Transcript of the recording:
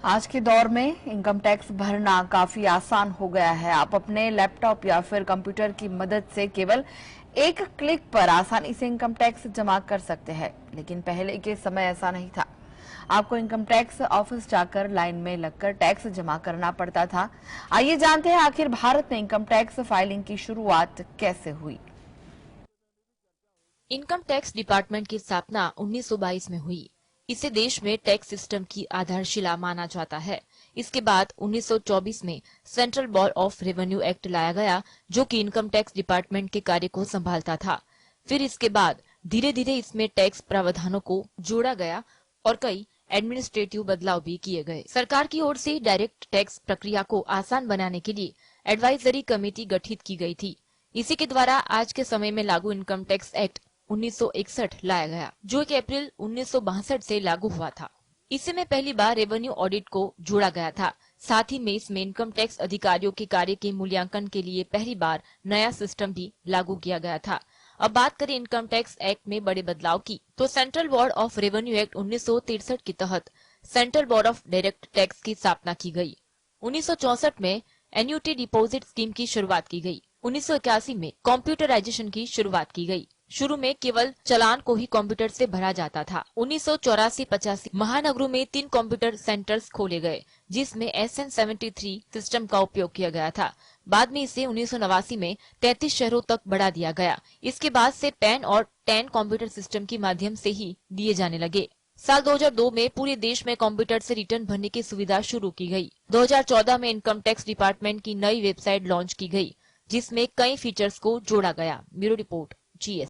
आज के दौर में इनकम टैक्स भरना काफी आसान हो गया है। आप अपने लैपटॉप या फिर कंप्यूटर की मदद से केवल एक क्लिक पर आसानी से इनकम टैक्स जमा कर सकते हैं, लेकिन पहले के समय ऐसा नहीं था। आपको इनकम टैक्स ऑफिस जाकर लाइन में लगकर टैक्स जमा करना पड़ता था। आइए जानते हैं आखिर भारत में इनकम टैक्स फाइलिंग की शुरुआत कैसे हुई। इनकम टैक्स डिपार्टमेंट की स्थापना 1922 में हुई। इसे देश में टैक्स सिस्टम की आधारशिला माना जाता है। इसके बाद 1924 में central board of revenue act लाया गया, जो कि इनकम टैक्स डिपार्टमेंट के कार्य को संभालता था। फिर इसके बाद धीरे धीरे इसमें टैक्स प्रावधानों को जोड़ा गया और कई एडमिनिस्ट्रेटिव बदलाव भी किए गए। सरकार की ओर से डायरेक्ट टैक्स प्रक्रिया को आसान बनाने के लिए एडवाइजरी कमेटी गठित की गई थी। इसी के द्वारा आज के समय में लागू इनकम टैक्स एक्ट 1961 लाया गया, जो 1 अप्रैल 1962 से लागू हुआ था। इसी में पहली बार रेवेन्यू ऑडिट को जोड़ा गया था। साथ ही में इसमें इनकम टैक्स अधिकारियों के कार्य के मूल्यांकन के लिए पहली बार नया सिस्टम भी लागू किया गया था। अब बात करें इनकम टैक्स एक्ट में बड़े बदलाव की, तो central board of revenue act 1963 के तहत central board of direct tax की स्थापना की गई। 1964 में एन्युटी डिपॉजिट स्कीम की शुरुआत की गई। 1981 में कंप्यूटराइजेशन की शुरुआत की गई। शुरू में केवल चालान को ही कंप्यूटर से भरा जाता था। 1984-85 महानगरों में 3 कंप्यूटर सेंटर्स खोले गए, जिसमें SN73 सिस्टम का उपयोग किया गया था। बाद में इसे 1989 में 33 शहरों तक बढ़ा दिया गया। इसके बाद से पैन और टैन कंप्यूटर सिस्टम के माध्यम से ही दिए जाने लगे। साल 2002 में पूरे देश में कंप्यूटर से रिटर्न भरने की सुविधा शुरू की गई। 2014 में इनकम टैक्स डिपार्टमेंट की नई वेबसाइट लॉन्च की गई, जिसमें कई फीचर्स को जोड़ा गया। Bureau report, GS।